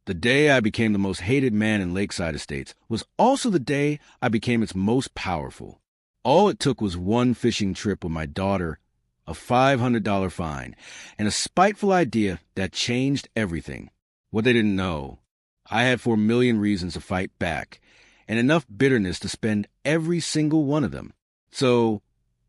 The day I became the most hated man in Lakeside Estates was also the day I became its most powerful. All it took was one fishing trip with my daughter, a $500 fine, and a spiteful idea that changed everything. What they didn't know, I had 4 million reasons to fight back, and enough bitterness to spend every single one of them. So,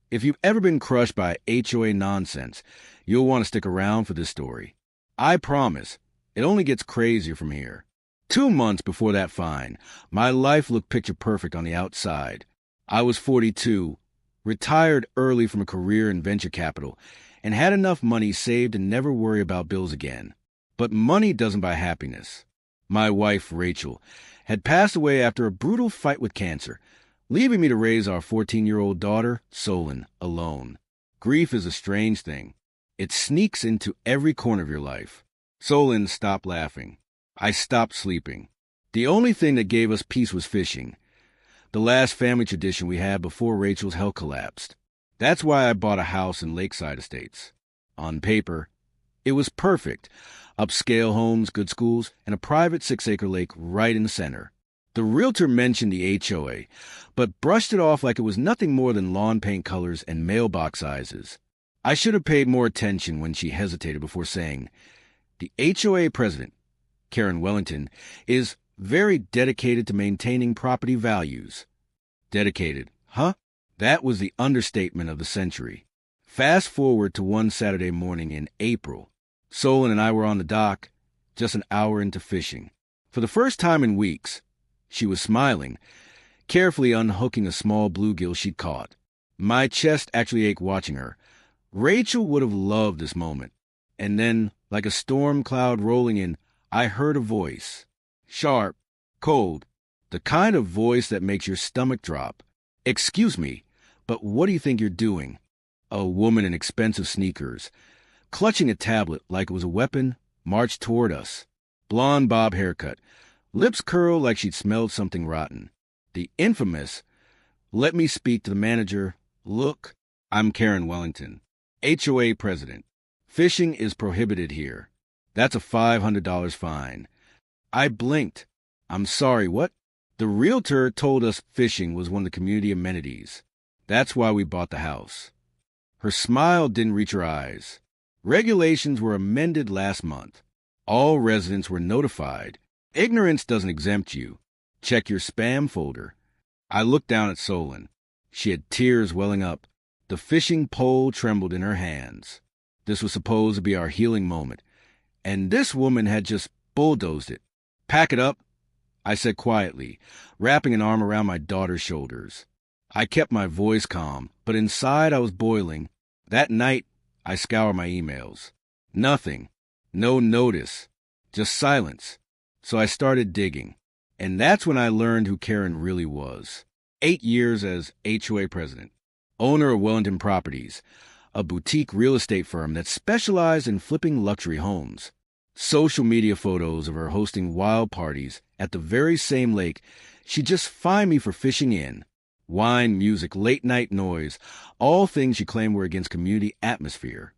if you've ever been crushed by HOA nonsense, you'll want to stick around for this story. I promise, it only gets crazier from here. 2 months before that fine, my life looked picture perfect on the outside. I was 42, retired early from a career in venture capital, and had enough money saved to never worry about bills again. But money doesn't buy happiness. My wife, Rachel, had passed away after a brutal fight with cancer, leaving me to raise our 14-year-old daughter, Solon, alone. Grief is a strange thing. It sneaks into every corner of your life. Solon stopped laughing. I stopped sleeping. The only thing that gave us peace was fishing, the last family tradition we had before Rachel's health collapsed. That's why I bought a house in Lakeside Estates. On paper, it was perfect. Upscale homes, good schools, and a private 6-acre lake right in the center. The realtor mentioned the HOA, but brushed it off like it was nothing more than lawn paint colors and mailbox sizes. I should have paid more attention when she hesitated before saying, "The HOA president, Karen Wellington, is very dedicated to maintaining property values." Dedicated, huh? That was the understatement of the century. Fast forward to one Saturday morning in April. Solon and I were on the dock, just an hour into fishing. For the first time in weeks, she was smiling, carefully unhooking a small bluegill she'd caught. My chest actually ached watching her. Rachel would have loved this moment. And then, like a storm cloud rolling in, I heard a voice. Sharp, cold, the kind of voice that makes your stomach drop. "Excuse me, but what do you think you're doing?" A woman in expensive sneakers, clutching a tablet like it was a weapon, marched toward us. Blonde bob haircut, lips curled like she'd smelled something rotten. The infamous, "Let me speak to the manager." "Look, I'm Karen Wellington, HOA president. Fishing is prohibited here. That's a $500 fine." I blinked. "I'm sorry, what?" The realtor told us fishing was one of the community amenities. That's why we bought the house. Her smile didn't reach her eyes. Regulations were amended last month. All residents were notified. Ignorance doesn't exempt you. Check your spam folder. I looked down at Solon. She had tears welling up. The fishing pole trembled in her hands. This was supposed to be our healing moment. And this woman had just bulldozed it. "Pack it up," I said quietly, wrapping an arm around my daughter's shoulders. I kept my voice calm, but inside I was boiling. That night, I scoured my emails. Nothing. No notice. Just silence. So I started digging. And that's when I learned who Karen really was. 8 years as HOA president, owner of Wellington Properties, a boutique real estate firm that specialized in flipping luxury homes. Social media photos of her hosting wild parties at the very same lake she'd just fined me for fishing in. Wine, music, late-night noise, all things she claimed were against community atmosphere.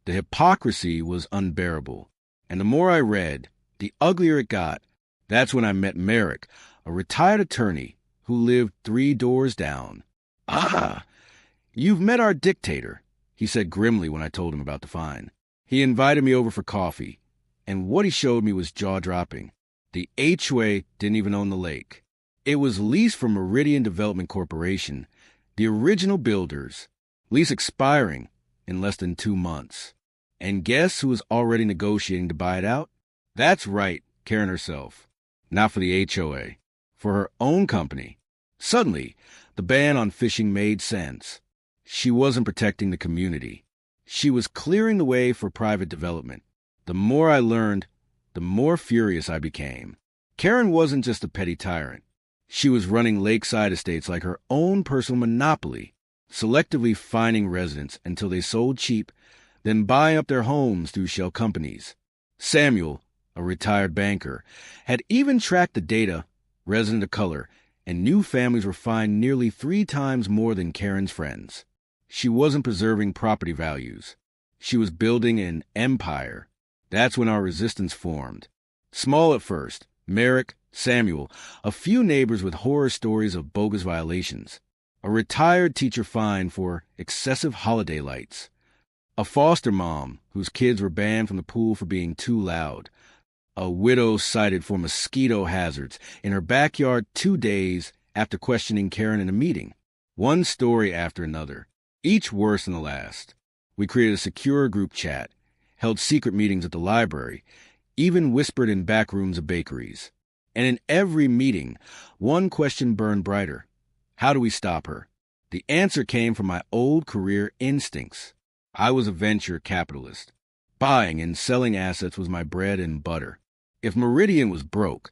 The hypocrisy was unbearable. And the more I read, the uglier it got. That's when I met Merrick, a retired attorney who lived 3 doors down. "Ah, you've met our dictator," he said grimly when I told him about the fine. He invited me over for coffee, and what he showed me was jaw-dropping. The HOA didn't even own the lake. It was leased from Meridian Development Corporation, the original builders, lease expiring in less than 2 months. And guess who was already negotiating to buy it out? That's right, Karen herself. Not for the HOA, for her own company. Suddenly, the ban on fishing made sense. She wasn't protecting the community. She was clearing the way for private development. The more I learned, the more furious I became. Karen wasn't just a petty tyrant. She was running Lakeside Estates like her own personal monopoly, selectively fining residents until they sold cheap, then buying up their homes through shell companies. Samuel, a retired banker, had even tracked the data, resident of color, and new families were fined nearly 3 times more than Karen's friends. She wasn't preserving property values. She was building an empire. That's when our resistance formed. Small at first, Merrick, Samuel, a few neighbors with horror stories of bogus violations, a retired teacher fined for excessive holiday lights, a foster mom whose kids were banned from the pool for being too loud, a widow cited for mosquito hazards in her backyard 2 days after questioning Karen in a meeting. One story after another, each worse than the last. We created a secure group chat, held secret meetings at the library, even whispered in back rooms of bakeries. And in every meeting, one question burned brighter. How do we stop her? The answer came from my old career instincts. I was a venture capitalist. Buying and selling assets was my bread and butter. If Meridian was broke,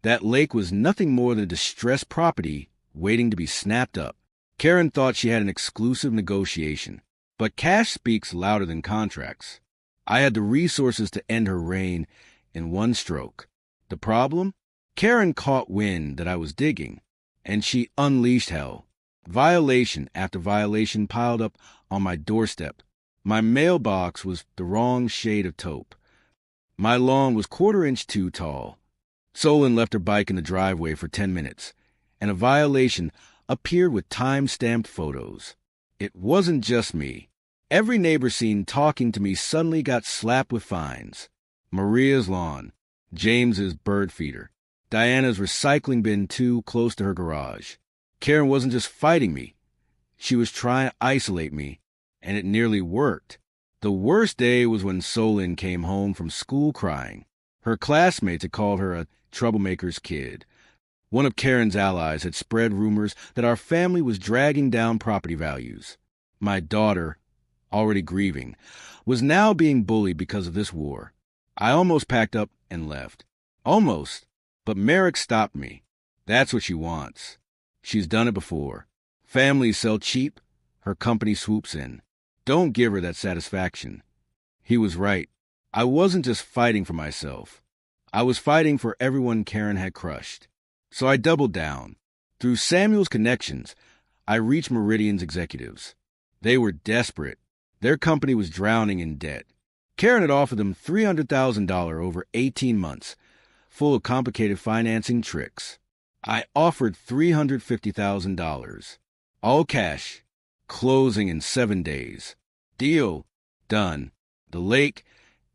that lake was nothing more than a distressed property waiting to be snapped up. Karen thought she had an exclusive negotiation, but cash speaks louder than contracts. I had the resources to end her reign in one stroke. The problem? Karen caught wind that I was digging, and she unleashed hell. Violation after violation piled up on my doorstep. My mailbox was the wrong shade of taupe. My lawn was 1/4 inch too tall. Solon left her bike in the driveway for 10 minutes, and a violation appeared with time-stamped photos. It wasn't just me. Every neighbor seen talking to me suddenly got slapped with fines. Maria's lawn, James's bird feeder, Diana's recycling bin too close to her garage. Karen wasn't just fighting me. She was trying to isolate me, and it nearly worked. The worst day was when Solon came home from school crying. Her classmates had called her a troublemaker's kid. One of Karen's allies had spread rumors that our family was dragging down property values. My daughter, already grieving, was now being bullied because of this war. I almost packed up and left. Almost. But Merrick stopped me. That's what she wants. She's done it before. Families sell cheap. Her company swoops in. Don't give her that satisfaction. He was right. I wasn't just fighting for myself. I was fighting for everyone Karen had crushed. So I doubled down. Through Samuel's connections, I reached Meridian's executives. They were desperate. Their company was drowning in debt. Karen had offered them $300,000 over 18 months, full of complicated financing tricks. I offered $350,000. All cash. Closing in 7 days. Deal. Done. The lake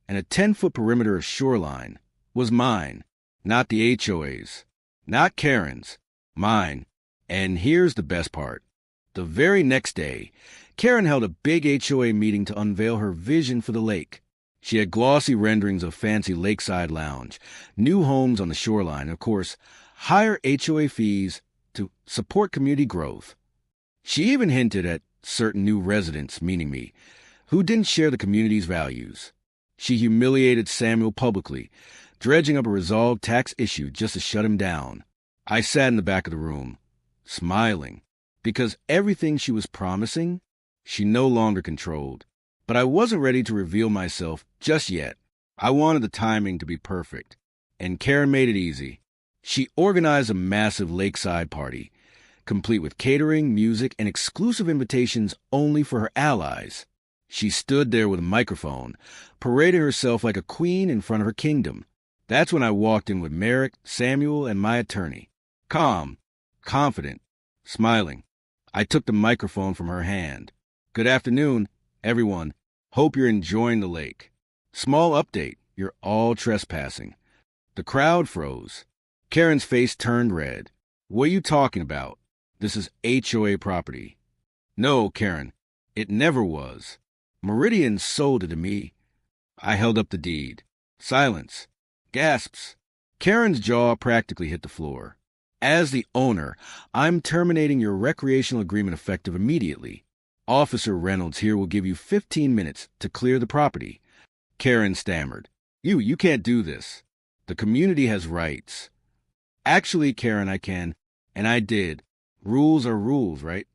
and a 10-foot perimeter of shoreline was mine, not the HOA's. Not Karen's, mine. And here's the best part. The very next day, Karen held a big HOA meeting to unveil her vision for the lake. She had glossy renderings of fancy lakeside lounge, new homes on the shoreline, and of course, higher HOA fees to support community growth. She even hinted at certain new residents, meaning me, who didn't share the community's values. She humiliated Samuel publicly, dredging up a resolved tax issue just to shut him down. I sat in the back of the room, smiling, because everything she was promising, she no longer controlled. But I wasn't ready to reveal myself just yet. I wanted the timing to be perfect, and Karen made it easy. She organized a massive lakeside party, complete with catering, music, and exclusive invitations only for her allies. She stood there with a microphone, parading herself like a queen in front of her kingdom. That's when I walked in with Merrick, Samuel, and my attorney. Calm, confident, smiling. I took the microphone from her hand. Good afternoon, everyone. Hope you're enjoying the lake. Small update, you're all trespassing. The crowd froze. Karen's face turned red. What are you talking about? This is HOA property. No, Karen, it never was. Meridian sold it to me. I held up the deed. Silence. Gasps. Karen's jaw practically hit the floor. As the owner, I'm terminating your recreational agreement effective immediately. Officer Reynolds here will give you 15 minutes to clear the property. Karen stammered. You can't do this. The community has rights. Actually, Karen, I can, and I did. Rules are rules, right?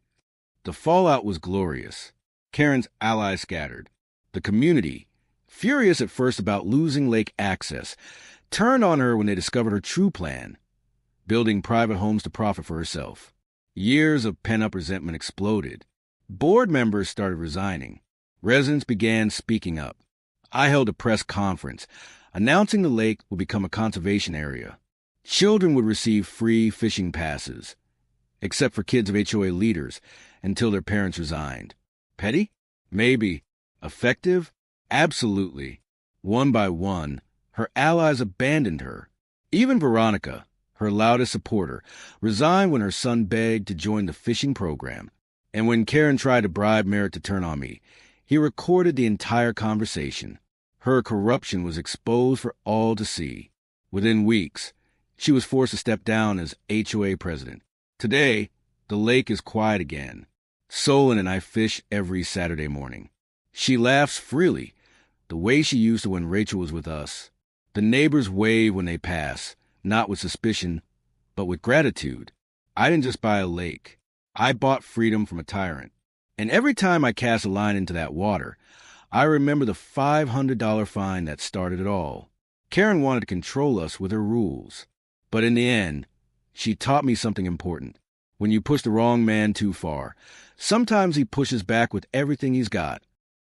The fallout was glorious. Karen's allies scattered. The community, furious at first about losing lake access, turned on her when they discovered her true plan, building private homes to profit for herself. Years of pent-up resentment exploded. Board members started resigning. Residents began speaking up. I held a press conference, announcing the lake would become a conservation area. Children would receive free fishing passes, except for kids of HOA leaders, until their parents resigned. Petty? Maybe. Effective? Absolutely. One by one, her allies abandoned her. Even Veronica, her loudest supporter, resigned when her son begged to join the fishing program. And when Karen tried to bribe Merritt to turn on me, he recorded the entire conversation. Her corruption was exposed for all to see. Within weeks, she was forced to step down as HOA president. Today, the lake is quiet again. Solon and I fish every Saturday morning. She laughs freely, the way she used to when Rachel was with us. The neighbors wave when they pass, not with suspicion, but with gratitude. I didn't just buy a lake. I bought freedom from a tyrant. And every time I cast a line into that water, I remember the $500 fine that started it all. Karen wanted to control us with her rules. But in the end, she taught me something important. When you push the wrong man too far, sometimes he pushes back with everything he's got.